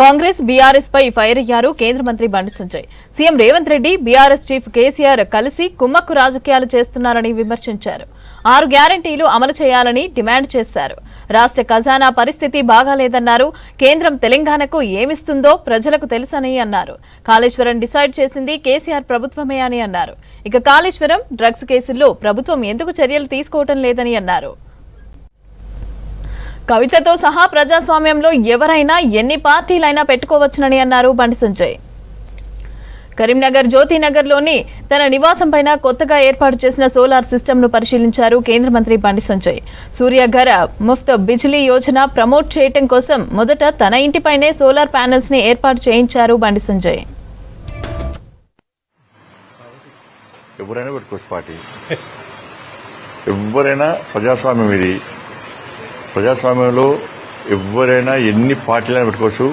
Congress BRS పై fire అయ్యారు కేంద్ర మంత్రి Bandi Sanjay. CM Revanth Reddy BRS chief KCR కలిసి కుమ్మక్కు రాజకీయాలు చేస్తున్నారని విమర్శించారు. 6 గ్యారంటీలు అమలు చేయాలని డిమాండ్ చేశారు. రాష్ట్ర ఖజానా పరిస్థితి బాగాలేదన్నారు. కేంద్రం తెలంగాణకు ఏమిస్తుందో ప్రజలకు తెలుసని అన్నారు. కాళేశ్వరం డిసైడ్ చేసింది కేసీఆర్ ప్రభుత్వమే అని అన్నారు. ఇక కాళేశ్వరం డ్రగ్స్ కేసుల్లో ప్రభుత్వం ఎందుకు చర్యలు తీసుకోవడం లేదని అన్నారు. కవితతో సహా ప్రజాస్వామ్యంలో ఎవరైనా ఎన్ని పార్టీలైనా పెట్టుకోవచ్చునని అన్నారు బండి సంజయ్. కరీంనగర్ జ్యోతినగర్లోని తన నివాసంపైన కొత్తగా ఏర్పాటు చేసిన సోలార్ సిస్టమ్ను పరిశీలించారు కేంద్ర మంత్రి బండి సంజయ్. సూర్యఘర్ ముఫ్త్ బిజిలీ యోజన ప్రమోట్ చేయడం కోసం మొదట తన ఇంటిపైనే సోలార్ ప్యానెల్స్ ని ఏర్పాటు చేయించారు బండి సంజయ్. ఎవరైనా పెట్టుకోవచ్చు పార్టీ, ఎవరైనా ప్రజాస్వామ్యం ఇది. ప్రజాస్వామ్యంలో ఎవరైనా ఎన్ని పార్టీలైనా పెట్టుకోవచ్చు.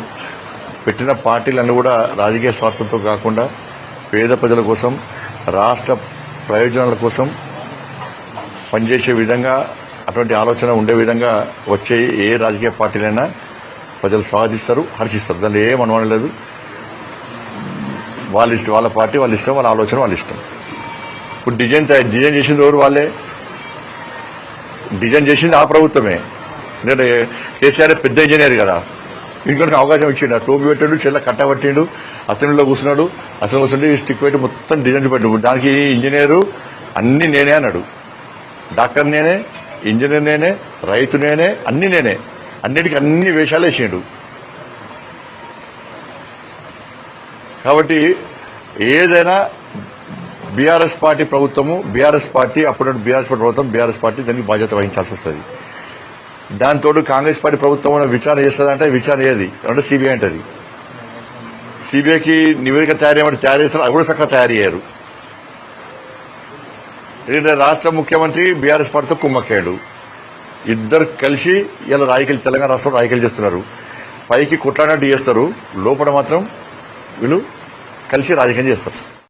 పెట్టిన పార్టీలన్నీ కూడా రాజకీయ స్వార్థంతో కాకుండా పేద ప్రజల కోసం, రాష్ట్ర ప్రయోజనాల కోసం పనిచేసే విధంగా, అటువంటి ఆలోచన ఉండే విధంగా వచ్చే ఏ రాజకీయ పార్టీలైనా ప్రజలు స్వాగతిస్తారు, హర్షిస్తారు. దానిలో ఏం అనుమానం లేదు. వాళ్ళ ఇష్టం, వాళ్ళ పార్టీ వాళ్ళ ఇష్టం, వాళ్ళ ఆలోచన వాళ్ళ ఇష్టం. ఇప్పుడు డిజైన్ చేసింది ఎవరు? వాళ్ళే డిజైన్ చేసింది, ఆ ప్రభుత్వమే. ఎందుకంటే కేసీఆర్ పెద్ద ఇంజనీర్ కదా, ఇంకొకరికి అవకాశం ఇచ్చిండు. టోపీ పెట్టాడు, చెల్ల కట్టబట్టిండు, అసెంబ్లీలో కూర్చున్నాడు. అసెంబ్లీలో కూర్చుంటే స్టిక్ పెట్టి మొత్తం డిజైన్స్ పెట్టాడు. దానికి ఇంజనీరు అన్ని నేనే అన్నాడు. డాక్టర్ నేనే, ఇంజనీర్ నేనే, రైతు నేనే, అన్ని నేనే. అన్నిటికీ అన్ని వేషాలు వేసిండు. కాబట్టి ఏదైనా బీఆర్ఎస్ పార్టీ ప్రభుత్వము, బీఆర్ఎస్ పార్టీ అప్పుడు బీఆర్ఎస్ పార్టీ ప్రభుత్వం, బీఆర్ఎస్ పార్టీ దానికి బాధ్యత వహించాల్సి వస్తుంది. దాంతో కాంగ్రెస్ పార్టీ ప్రభుత్వం విచారణ చేస్తుందంటే విచారణ ఏది అంటే సిబిఐ అంటది. సిబిఐకి నివేదిక తయారు చేస్తారు, అది కూడా చక్కగా తయారు చేయరు. ఎందుకంటే రాష్ట్ర ముఖ్యమంత్రి బీఆర్ఎస్ పార్టీతో కుమ్మక్కాడు. ఇద్దరు కలిసి ఇలా రాజకీయాలు, తెలంగాణ రాష్ట్రంలో రాజకీయాలు చేస్తున్నారు. పైకి కొట్లాడినట్టు చేస్తారు, లోపల మాత్రం వీళ్ళు కలిసి రాజకీయం చేస్తారు.